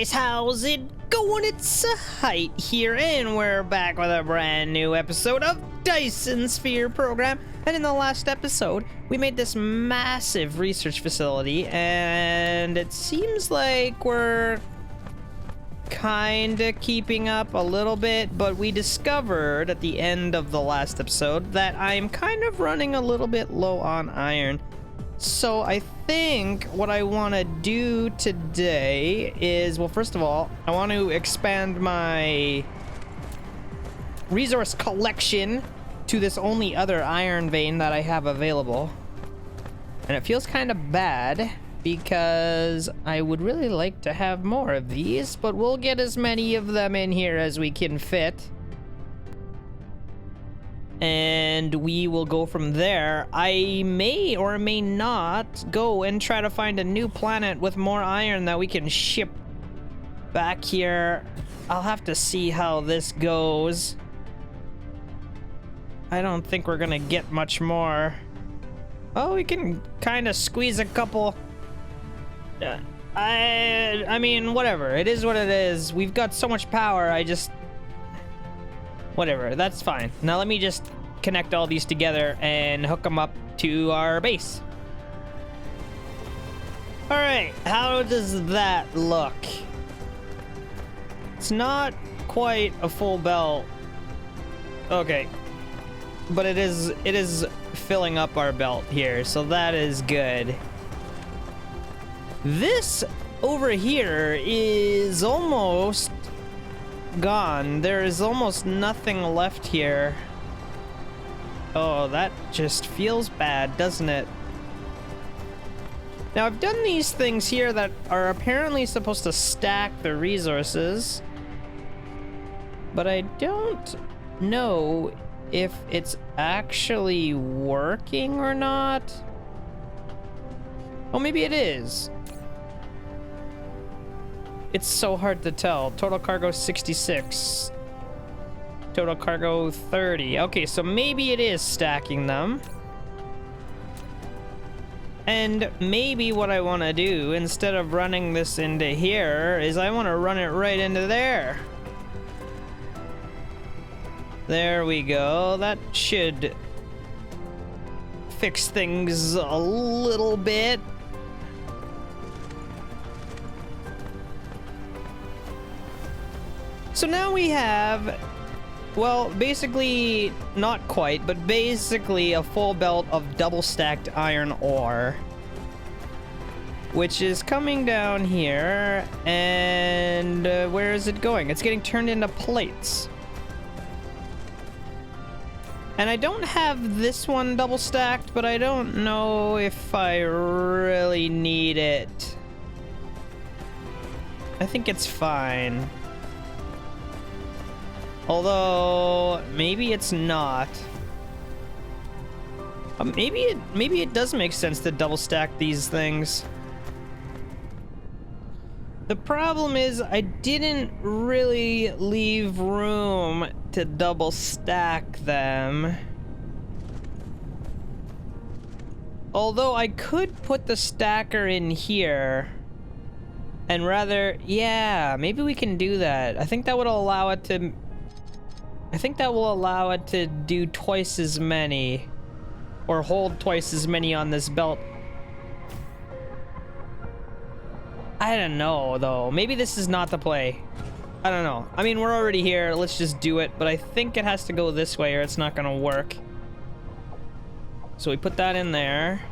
guys, how's it going? It's Zahait here, and we're back with a brand new episode of Dyson Sphere Program. And in the last episode, we made this massive research facility, and it seems like we're kinda keeping up a little bit, but we discovered at the end of the last episode that I'm kind of running a little bit low on iron. So I think what I want to do today is, well, first of all, I want to expand my resource collection to this only other iron vein that I have available. And it feels kind of bad because I would really like to have more of these, but we'll get as many of them in here as we can fit. And we will go from there. I may or may not go and try to find a new planet with more iron that we can ship back here. I'll have to see how this goes. I don't think we're gonna get much more. Oh, we can kind of squeeze a couple. I mean, whatever. It is what it is. We've got so much power, whatever, that's fine. Now let me just connect all these together and hook them up to our base. All right, how does that look? It's not quite a full belt. Okay, but it is filling up our belt here, so that is good. This over here is almost gone. There is almost nothing left here. Oh, that just feels bad, doesn't it? Now, I've done these things here that are apparently supposed to stack the resources, but I don't know if it's actually working or not. Oh, maybe it is. It's so hard to tell. Total cargo 66. Total cargo 30. Okay, so maybe it is stacking them. And maybe what I want to do, instead of running this into here, is I want to run it right into there. There we go. That should fix things a little bit. So now we have, well, basically, not quite, but basically a full belt of double-stacked iron ore, which is coming down here, and where is it going? It's getting turned into plates. And I don't have this one double-stacked, but I don't know if I really need it. I think it's fine. Although, maybe it's not. Maybe it does make sense to double stack these things. The problem is I didn't really leave room to double stack them. Although I could put the stacker in here. And rather, yeah, maybe we can do that. I think that would allow it to... I think that will allow it to do twice as many, or hold twice as many on this belt. I don't know, though. Maybe this is not the play. I don't know. I mean, we're already here. Let's just do it. But I think it has to go this way or it's not going to work. So we put that in there.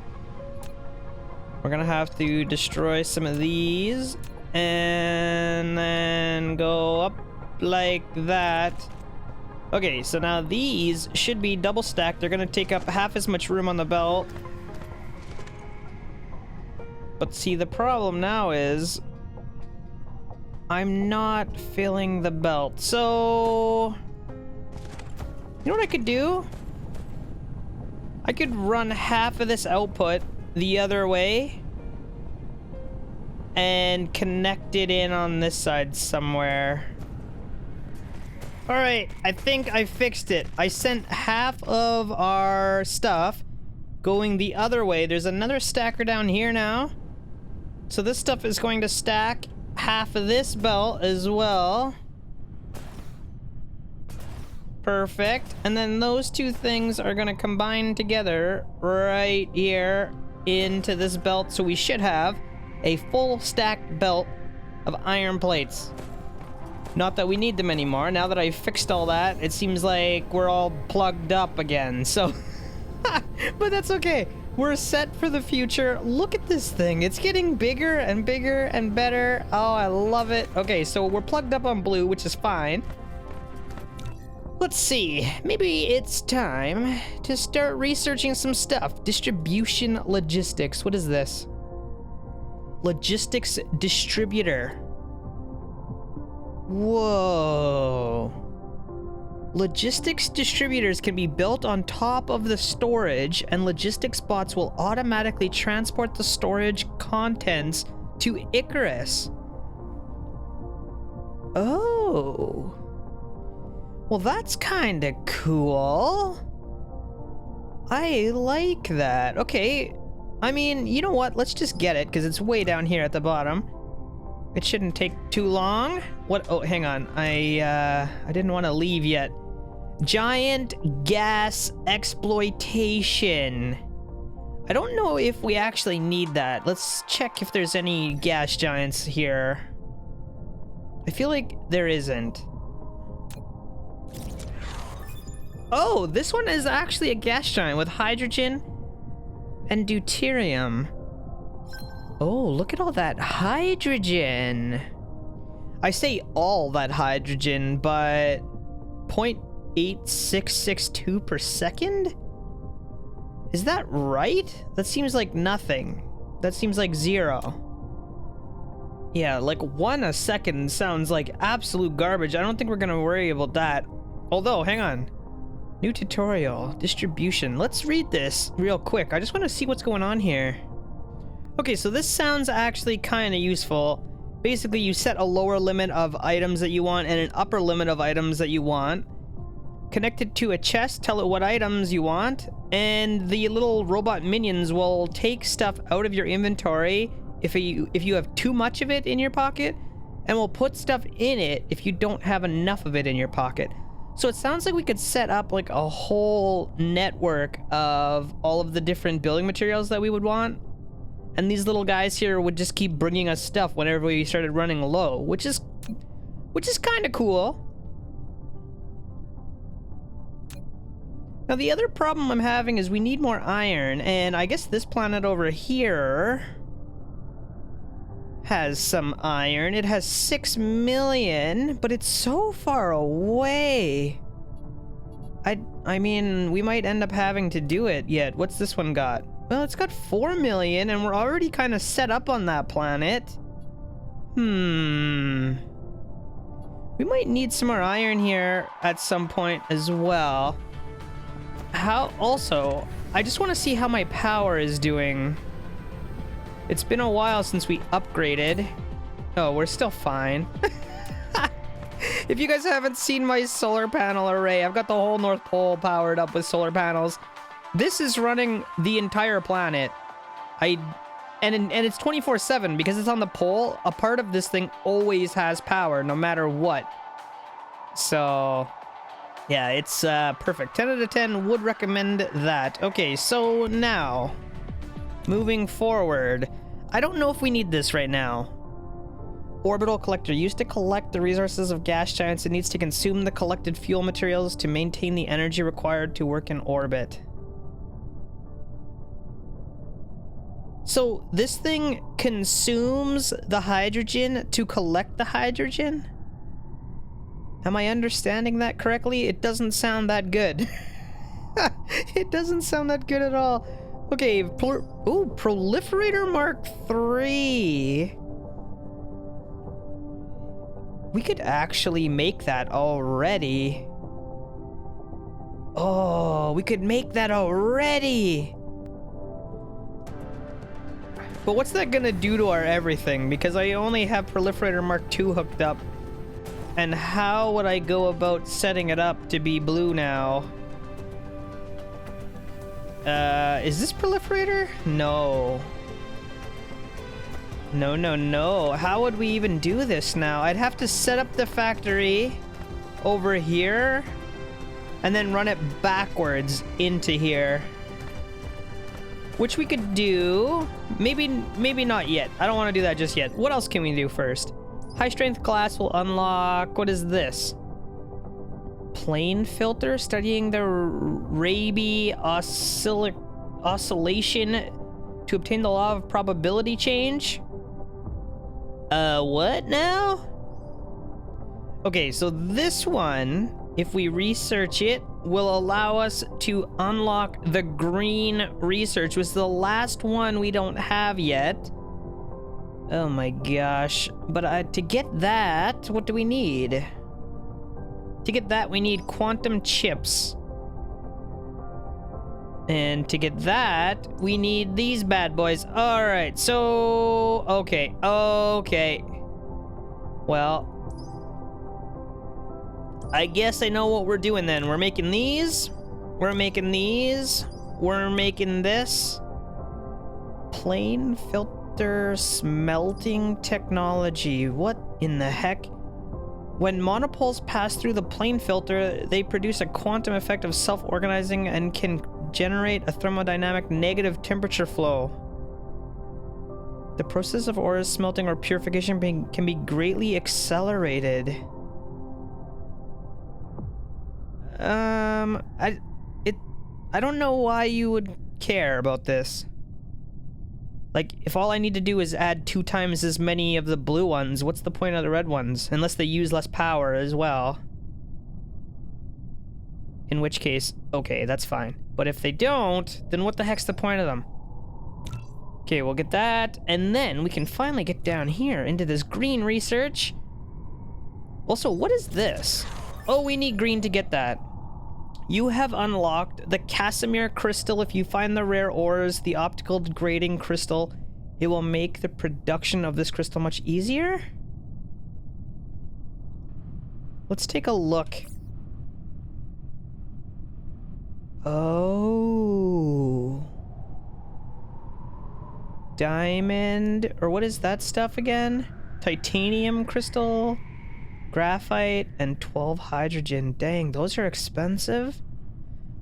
We're going to have to destroy some of these. And then go up like that. Okay, so now these should be double stacked. They're gonna take up half as much room on the belt. But see, the problem now is I'm not filling the belt. So, you know what I could do? I could run half of this output the other way and connect it in on this side somewhere. Alright, I think I fixed it. I sent half of our stuff going the other way. There's another stacker down here now. So this stuff is going to stack half of this belt as well. Perfect. And then those two things are gonna combine together right here into this belt, so we should have a full stacked belt of iron plates. Not that we need them anymore. Now that I've fixed all that, it seems like we're all plugged up again, so... But that's okay. We're set for the future. Look at this thing. It's getting bigger and bigger and better. Oh, I love it. Okay, so we're plugged up on blue, which is fine. Let's see, maybe it's time to start researching some stuff. Distribution logistics, what is this? Logistics distributor. Whoa. Logistics distributors can be built on top of the storage, and logistics bots will automatically transport the storage contents to Icarus. Oh. Well, that's kind of cool. I like that. Okay. I mean, you know what? Let's just get it, because it's way down here at the bottom. It shouldn't take too long. What? Oh, hang on. I didn't want to leave yet. Giant gas exploitation. I don't know if we actually need that. Let's check if there's any gas giants here. I feel like there isn't. Oh, this one is actually a gas giant with hydrogen and deuterium. Oh, look at all that hydrogen. I say all that hydrogen, but 0.8662 per second? Is that right? That seems like nothing. That seems like 0. Yeah, like 1 a second sounds like absolute garbage. I don't think we're gonna worry about that. Although, hang on. New tutorial, distribution. Let's read this real quick. I just want to see what's going on here. Okay, so this sounds actually kind of useful. Basically, you set a lower limit of items that you want and an upper limit of items that you want. Connect it to a chest, tell it what items you want, and the little robot minions will take stuff out of your inventory if you have too much of it in your pocket, and will put stuff in it if you don't have enough of it in your pocket. So it sounds like we could set up like a whole network of all of the different building materials that we would want. And these little guys here would just keep bringing us stuff whenever we started running low, which is kind of cool. Now the other problem I'm having is we need more iron, and I guess this planet over here has some iron. It has 6 million, but it's so far away. I mean, we might end up having to do it yet. What's this one got? Well, it's got 4 million, and we're already kind of set up on that planet. We might need some more iron here at some point as well. Also, I just want to see how my power is doing. It's been a while since we upgraded. Oh, we're still fine. If you guys haven't seen my solar panel array, I've got the whole North Pole powered up with solar panels. This is running the entire planet. And it's 24/7 because it's on the pole. A part of this thing always has power, no matter what. So, yeah, it's perfect. 10 out of 10 would recommend that. Okay, so now, moving forward, I don't know if we need this right now. Orbital collector. Used to collect the resources of gas giants. It needs to consume the collected fuel materials to maintain the energy required to work in orbit. So this thing consumes the hydrogen to collect the hydrogen? Am I understanding that correctly? It doesn't sound that good. It doesn't sound that good at all. Okay, Proliferator Mark III. We could actually make that already. Oh, we could make that already. But what's that gonna do to our everything? Because I only have Proliferator Mark II hooked up. And how would I go about setting it up to be blue now? Is this Proliferator? No. No, no, no. How would we even do this now? I'd have to set up the factory over here and then run it backwards into here. Which we could do. Maybe not yet. I don't want to do that just yet. What else can we do first? High strength glass will unlock... What is this? Plane filter? Studying the Rabi oscillation to obtain the law of probability change? What now? Okay, so this one, if we research it, will allow us to unlock the green research, which is the last one we don't have yet. Oh my gosh. But to get that, what do we need? To get that, we need quantum chips. And to get that, we need these bad boys. Alright, so... Okay. Well... I guess I know what we're doing then. We're making these. We're making these. We're making this. Plane filter smelting technology. What in the heck? When monopoles pass through the plane filter, they produce a quantum effect of self-organizing and can generate a thermodynamic negative temperature flow. The process of ores smelting or purification can be greatly accelerated. I don't know why you would care about this. Like, if all I need to do is add 2 times as many of the blue ones, what's the point of the red ones? Unless they use less power as well. In which case, okay, that's fine. But if they don't, then what the heck's the point of them? Okay, we'll get that, and then we can finally get down here into this green research. Also, what is this? Oh, we need green to get that. You have unlocked the Casimir crystal. If you find the rare ores, the optical degrading crystal, it will make the production of this crystal much easier. Let's take a look. Oh. Diamond, or what is that stuff again? Titanium crystal, graphite, and 12 hydrogen. Dang, those are expensive.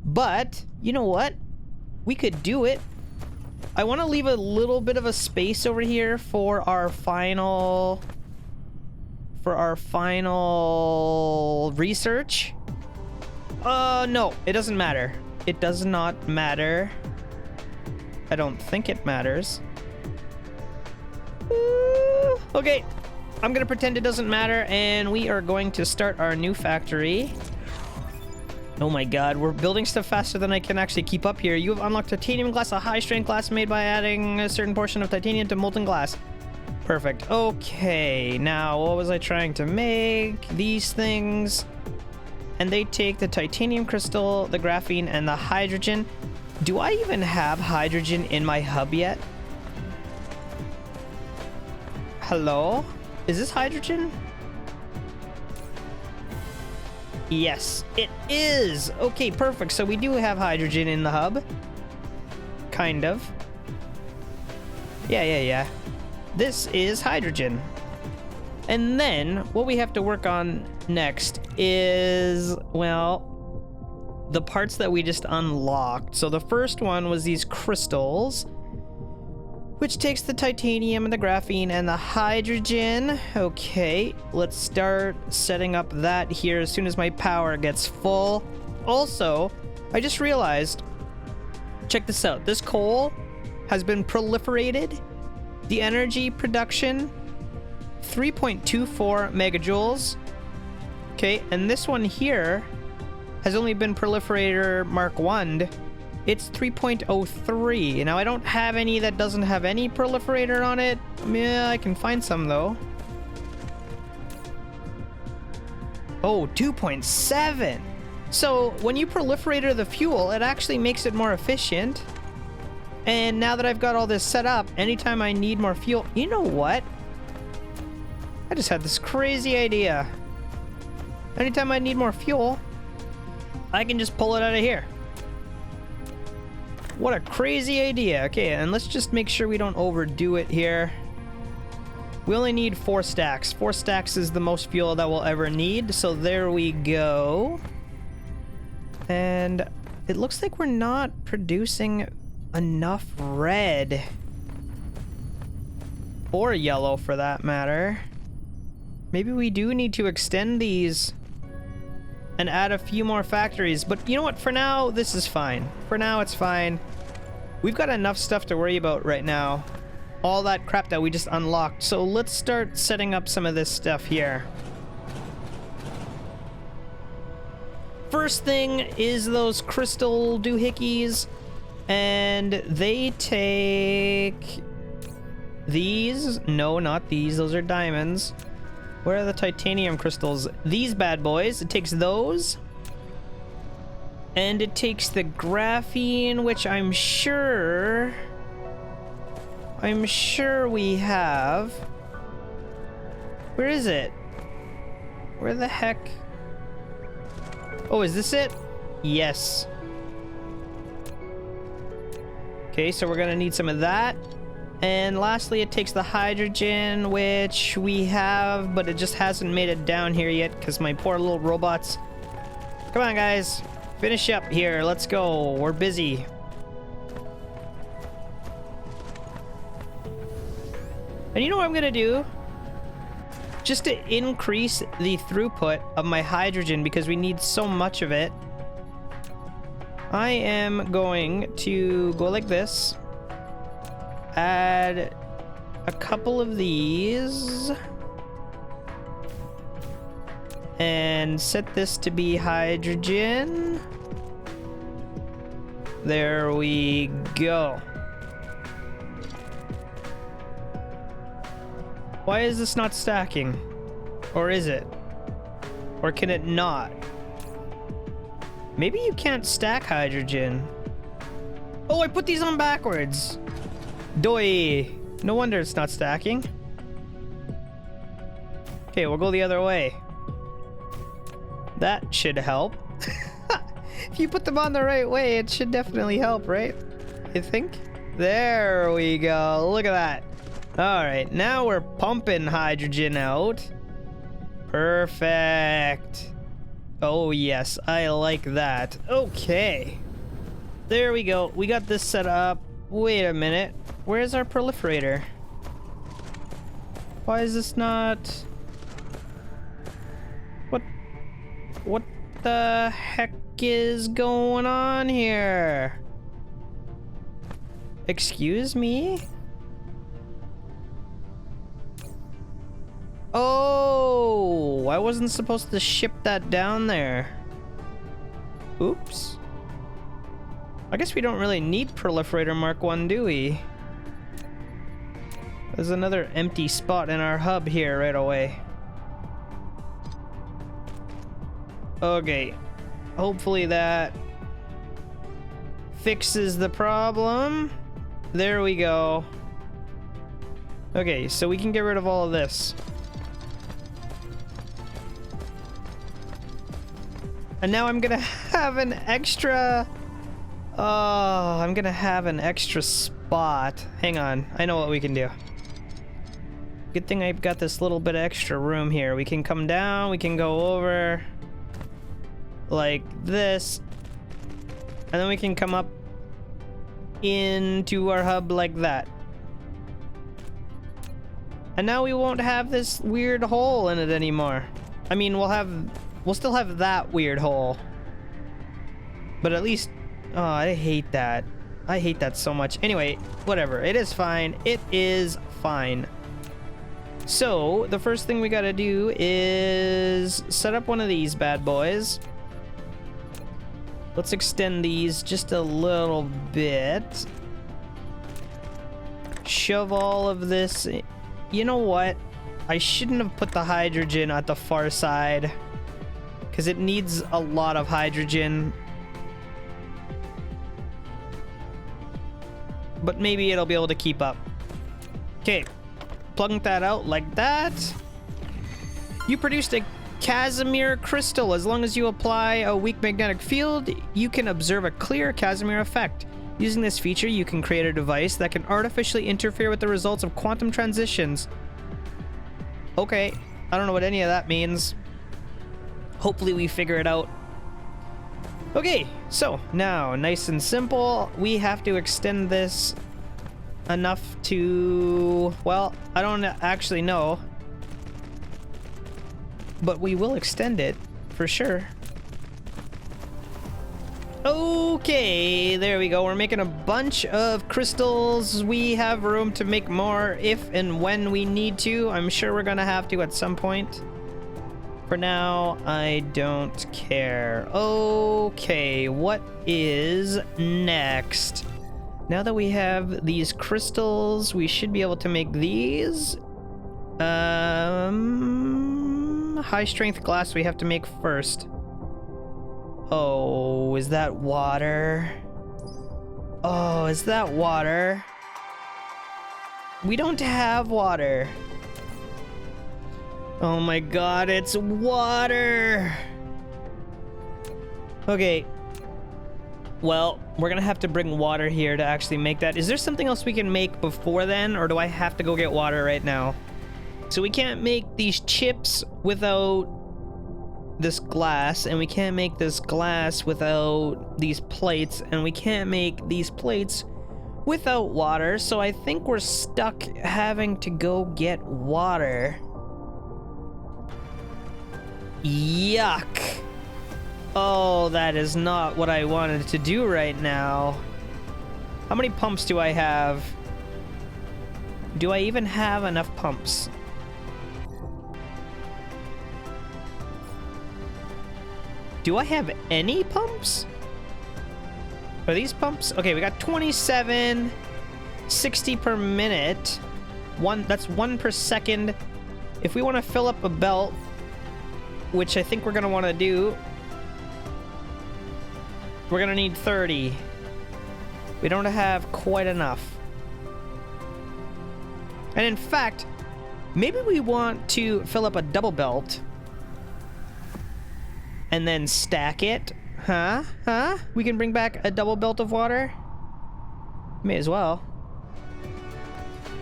But, you know what? We could do it. I want to leave a little bit of a space over here for our final... research. No, it doesn't matter. It does not matter. I don't think it matters. Okay. I'm gonna pretend it doesn't matter, and we are going to start our new factory. Oh my god, we're building stuff faster than I can actually keep up here. You have unlocked titanium glass, a high-strength glass made by adding a certain portion of titanium to molten glass. Perfect. Okay, now what was I trying to make? These things. And they take the titanium crystal, the graphene, and the hydrogen. Do I even have hydrogen in my hub yet? Hello? Is this hydrogen? Yes, it is! Okay, perfect. So we do have hydrogen in the hub. Kind of. Yeah. This is hydrogen. And then, what we have to work on next is, well, the parts that we just unlocked. So the first one was these crystals, which takes the titanium and the graphene and the hydrogen. Okay, let's start setting up that here as soon as my power gets full. Also, I just realized, check this out. This coal has been proliferated. The energy production, 3.24 megajoules. Okay, and this one here has only been proliferator Mark 1. It's 3.03. Now, I don't have any that doesn't have any proliferator on it. Yeah, I can find some, though. Oh, 2.7. So, when you proliferator the fuel, it actually makes it more efficient. And now that I've got all this set up, anytime I need more fuel... You know what? I just had this crazy idea. Anytime I need more fuel, I can just pull it out of here. What a crazy idea. Okay, and let's just make sure we don't overdo it here. We only need 4 stacks. 4 stacks is the most fuel that we'll ever need. So there we go. And it looks like we're not producing enough red. Or yellow for that matter. Maybe we do need to extend these and add a few more factories. But you know what? For now, this is fine. For now, it's fine. We've got enough stuff to worry about right now. All that crap that we just unlocked. So let's start setting up some of this stuff here. First thing is those crystal doohickeys. And they take these. No, not these. Those are diamonds. Where are the titanium crystals? These bad boys. It takes those. And it takes the graphene, which I'm sure we have. Where is it? Where the heck? Oh, is this it? Yes. Okay, so we're gonna need some of that. And lastly, it takes the hydrogen, which we have, but it just hasn't made it down here yet because my poor little robots. Come on, guys. Finish up here. Let's go. We're busy. And you know what I'm gonna do? Just to increase the throughput of my hydrogen, because we need so much of it, I am going to go like this. Add a couple of these. And set this to be hydrogen. There we go. Why is this not stacking? Or is it? Or can it not? Maybe you can't stack hydrogen. Oh, I put these on backwards. Doi. No wonder it's not stacking. Okay, we'll go the other way. That should help. If you put them on the right way, it should definitely help, right? You think? There we go. Look at that. Alright, now we're pumping hydrogen out. Perfect. Oh yes, I like that. Okay. There we go. We got this set up. Wait a minute. Where's our proliferator? Why is this not... What the heck is going on here? Excuse me? Oh, I wasn't supposed to ship that down there. Oops. I guess we don't really need Proliferator Mark 1, do we? There's another empty spot in our hub here right away. Okay. Hopefully that fixes the problem. There we go. Okay, so we can get rid of all of this. And now I'm gonna have an extra... Oh, I'm gonna have an extra spot. Hang on, I know what we can do. Good thing I've got this little bit of extra room here. We can come down, we can go over like this. And then we can come up into our hub like that. And now we won't have this weird hole in it anymore. I mean, we'll still have that weird hole. But at least... Oh, I hate that. I hate that so much. Anyway, whatever. It is fine. It is fine. So, the first thing we gotta do is set up one of these bad boys. Let's extend these just a little bit. Shove all of this... You know what? I shouldn't have put the hydrogen at the far side, because it needs a lot of hydrogen. But maybe it'll be able to keep up. Okay, plug that out like that. You produced a Casimir crystal. As long as you apply a weak magnetic field, you can observe a clear Casimir effect. Using this feature, you can create a device that can artificially interfere with the results of quantum transitions. Okay. I don't know what any of that means. Hopefully we figure it out. Okay, so now, nice and simple, we have to extend this enough to... Well, I don't actually know. But we will extend it, for sure. Okay, there we go. We're making a bunch of crystals. We have room to make more if and when we need to. I'm sure we're gonna have to at some point. For now, I don't care. Okay, what is next? Now that we have these crystals, we should be able to make these. High strength glass we have to make first. Oh, is that water? Oh, is that water? We don't have water. Oh my god, it's water! Okay. Well, we're gonna have to bring water here to actually make that. Is there something else we can make before then, or do I have to go get water right now? So we can't make these chips without this glass, and we can't make this glass without these plates, and we can't make these plates without water, so I think we're stuck having to go get water. Yuck. Oh, that is not what I wanted to do right now. How many pumps do I have? Do I even have enough pumps? Do I have any pumps? Are these pumps? Okay, we got 27, 60 per minute. That's 1 per second. If we want to fill up a belt, which I think we're going to want to do, we're going to need 30. We don't have quite enough. And in fact, maybe we want to fill up a double belt and then stack it. Huh? We can bring back a double belt of water? May as well.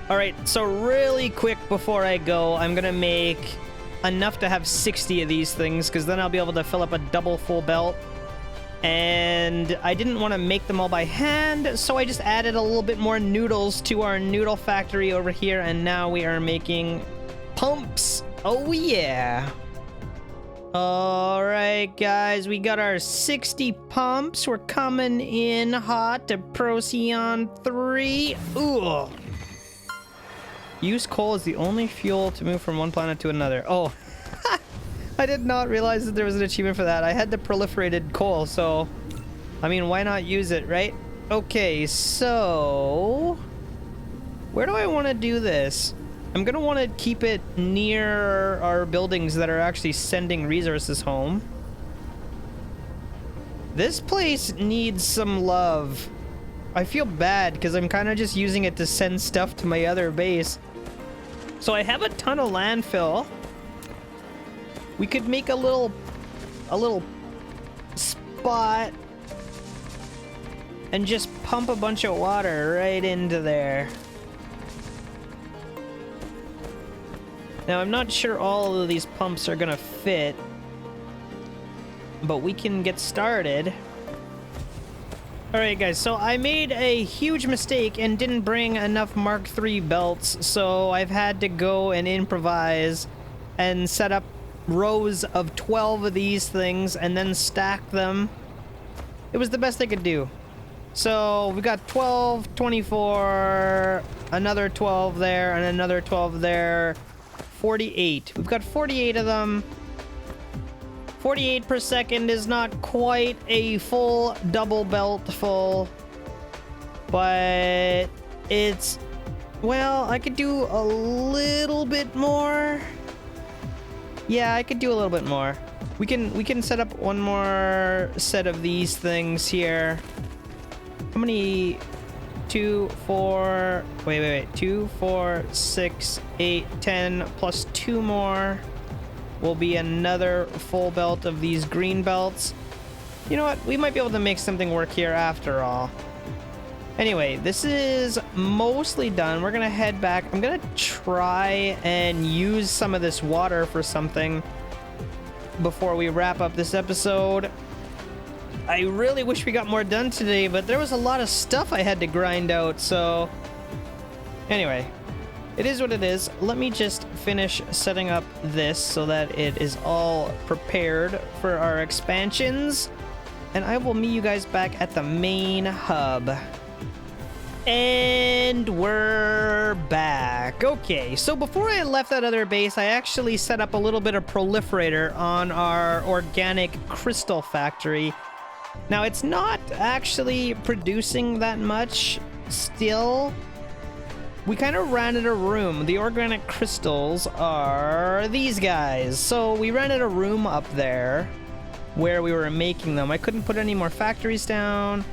Alright, so really quick before I go, I'm gonna make enough to have 60 of these things, because then I'll be able to fill up a double full belt. And I didn't want to make them all by hand, so I just added a little bit more noodles to our noodle factory over here, and now we are making pumps. Oh yeah. Alright guys, we got our 60 pumps. We're coming in hot to Procyon III. Ooh. Use coal as the only fuel to move from one planet to another. Oh, I did not realize that there was an achievement for that. I had the proliferated coal, so I mean, why not use it, right? Okay, so where do I want to do this? I'm gonna want to keep it near our buildings that are actually sending resources home. This place needs some love. I feel bad because I'm kind of just using it to send stuff to my other base. So I have a ton of landfill. We could make a little spot and just pump a bunch of water right into there. Now, I'm not sure all of these pumps are gonna fit, but we can get started. Alright guys, so I made a huge mistake and didn't bring enough Mark III belts, so I've had to go and improvise and set up rows of 12 of these things and then stack them. It was the best I could do. So we got 12, 24, another 12 there, and another 12 there. 48. We've got 48 of them. 48 per second is not quite a full double belt full, but it's, well, I could do a little bit more. Yeah, I could do a little bit more. We can set up one more set of these things here. How many? 2, 4, wait, 2, 4, 6, 8, 10, plus 2 more will be another full belt of these green belts. You know what? We might be able to make something work here after all. Anyway, this is mostly done. We're gonna head back. I'm gonna try and use some of this water for something before we wrap up this episode. I really wish we got more done today, but there was a lot of stuff I had to grind out, so... Anyway, it is what it is. Let me just finish setting up this so that it is all prepared for our expansions, and I will meet you guys back at the main hub. And we're back. Okay, so before I left that other base, I actually set up a little bit of proliferator on our organic crystal factory. Now, it's not actually producing that much still. We kind of ran out of room. The organic crystals are these guys. So we ran out of room up there where we were making them. I couldn't put any more factories down.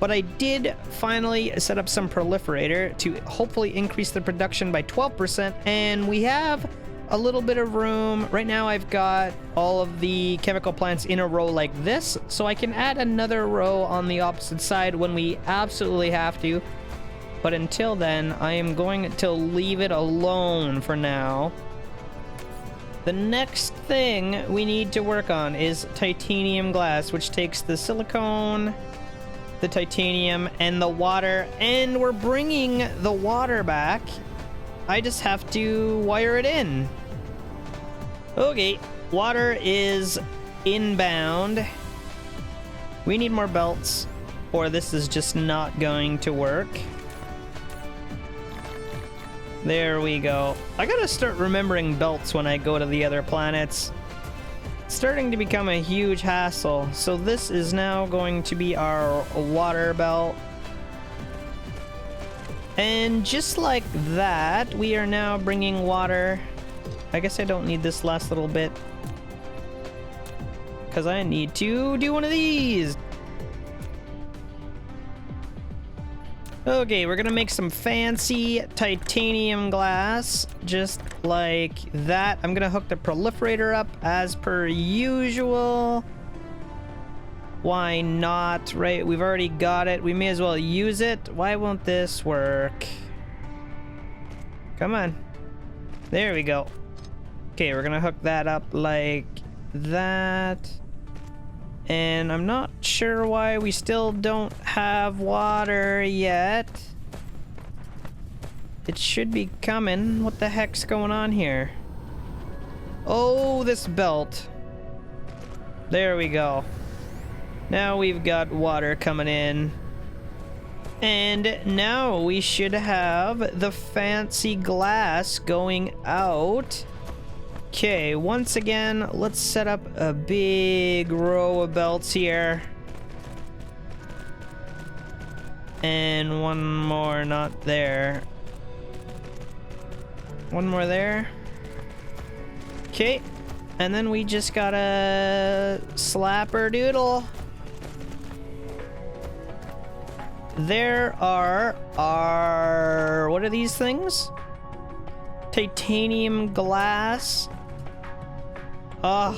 But I did finally set up some proliferator to hopefully increase the production by 12%, and we have a little bit of room. Right now I've got all of the chemical plants in a row like this, so I can add another row on the opposite side when we absolutely have to. But until then, I am going to leave it alone for now. The next thing we need to work on is titanium glass, which takes the silicone, the titanium, and the water, and we're bringing the water back. I just have to wire it in. Okay, water is inbound. We need more belts, or this is just not going to work. There we go. I gotta start remembering belts when I go to the other planets. It's starting to become a huge hassle. So this is now going to be our water belt. And just like that, we are now bringing water. I guess I don't need this last little bit, because I need to do one of these. Okay, we're gonna make some fancy titanium glass, just like that. I'm gonna hook the proliferator up as per usual. Why not, right? We've already got it. We may as well use it. Why won't this work? Come on. There we go. Okay, we're gonna hook that up like that. And I'm not sure why we still don't have water yet. It should be coming. What the heck's going on here? Oh, this belt. There we go. Now we've got water coming in. And now we should have the fancy glass going out. Okay, once again, let's set up a big row of belts here. And one more, not there. One more there. Okay, and then we just gotta slapper doodle. There are our... what are these things? Titanium glass. Ugh.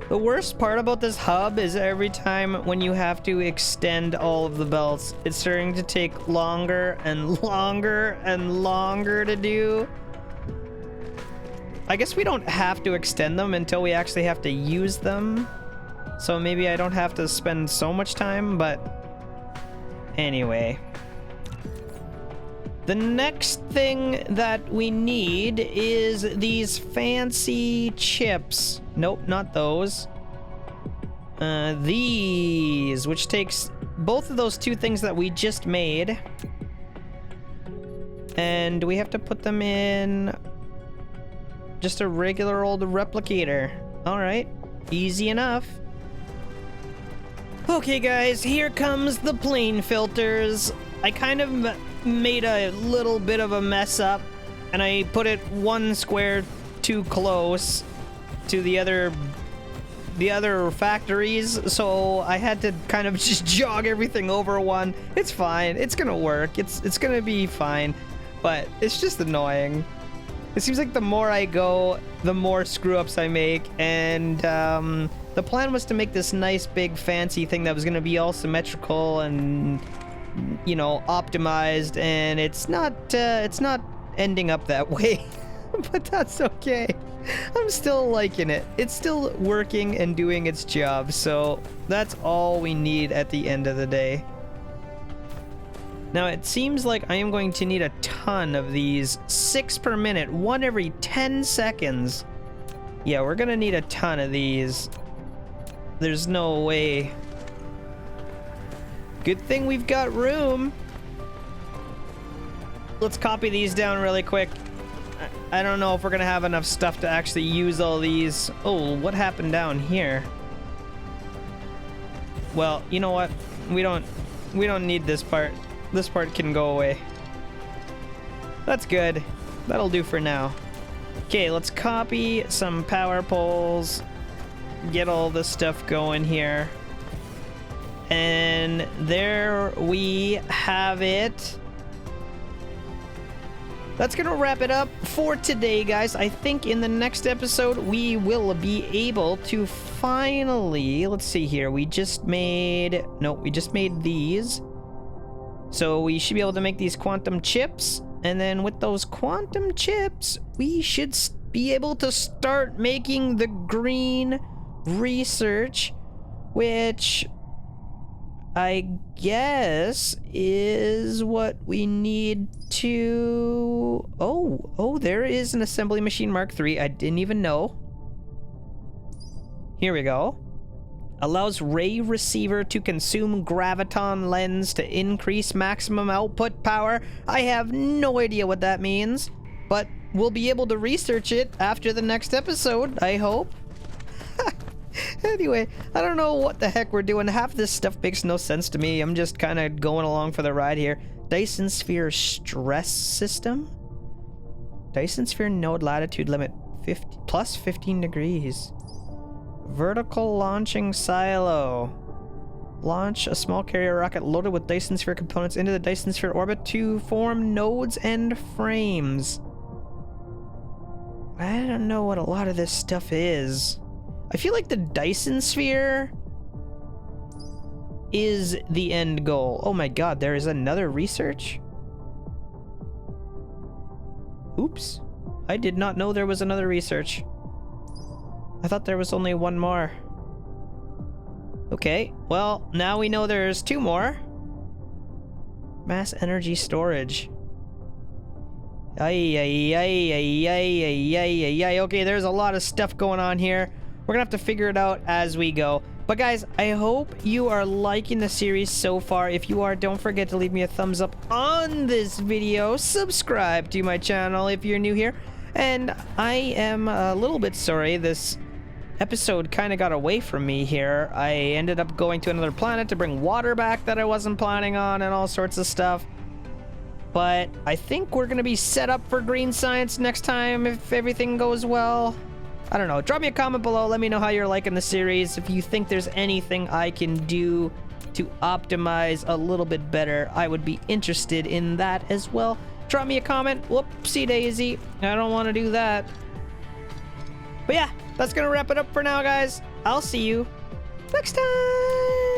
The worst part about this hub is every time when you have to extend all of the belts, it's starting to take longer and longer and longer to do. I guess we don't have to extend them until we actually have to use them. So maybe I don't have to spend so much time, but anyway. The next thing that we need is these fancy chips. Nope, not those. These, which takes both of those two things that we just made. And we have to put them in just a regular old replicator. Alright, easy enough. Okay guys, here comes the plane filters. I kind of made a little bit of a mess up, and I put it one square too close to the other factories, so I had to kind of just jog everything over one. It's fine. It's gonna work. It's gonna be fine, but it's just annoying. It seems like the more I go, the more screw-ups I make, and the plan was to make this nice big fancy thing that was gonna be all symmetrical and you know, optimized, and it's not ending up that way. But that's okay. I'm still liking it. It's still working and doing its job, so that's all we need at the end of the day. Now, it seems like I am going to need a ton of these. 6 per minute, 1 every 10 seconds. Yeah, we're gonna need a ton of these. There's no way. Good thing we've got room. Let's copy these down really quick. I don't know if we're gonna have enough stuff to actually use all these. Oh, what happened down here? Well, you know what? We don't need this part. This part can go away. That's good. That'll do for now. Okay, let's copy some power poles. Get all this stuff going here. And there we have it. That's gonna wrap it up for today, guys. I think in the next episode we will be able to finally, let's see here, we just made these. So we should be able to make these quantum chips, and then with those quantum chips we should be able to start making the green research, which I guess is what we need to... Oh, there is an assembly machine Mark III. I didn't even know. Here we go. Allows ray receiver to consume graviton lens to increase maximum output power. I have no idea what that means, but we'll be able to research it after the next episode, I hope. Anyway, I don't know what the heck we're doing. Half this stuff makes no sense to me. I'm just kind of going along for the ride here. Dyson Sphere stress system. Dyson Sphere node latitude limit plus 15 degrees. Vertical launching silo. Launch a small carrier rocket loaded with Dyson Sphere components into the Dyson Sphere orbit to form nodes and frames. I don't know what a lot of this stuff is. I feel like the Dyson Sphere is the end goal. Oh my god, there is another research? Oops. I did not know there was another research. I thought there was only one more. Okay, well, now we know there's 2 more. Mass energy storage. Okay, there's a lot of stuff going on here. We're gonna have to figure it out as we go. But guys, I hope you are liking the series so far. If you are, don't forget to leave me a thumbs up on this video. Subscribe to my channel if you're new here. And I am a little bit sorry this episode kind of got away from me here. I ended up going to another planet to bring water back that I wasn't planning on and all sorts of stuff. But I think we're gonna be set up for green science next time if everything goes well. I don't know. Drop me a comment below. Let me know how you're liking the series. If you think there's anything I can do to optimize a little bit better, I would be interested in that as well. Drop me a comment. Whoopsie daisy. I don't want to do that. But yeah, that's going to wrap it up for now, guys. I'll see you next time.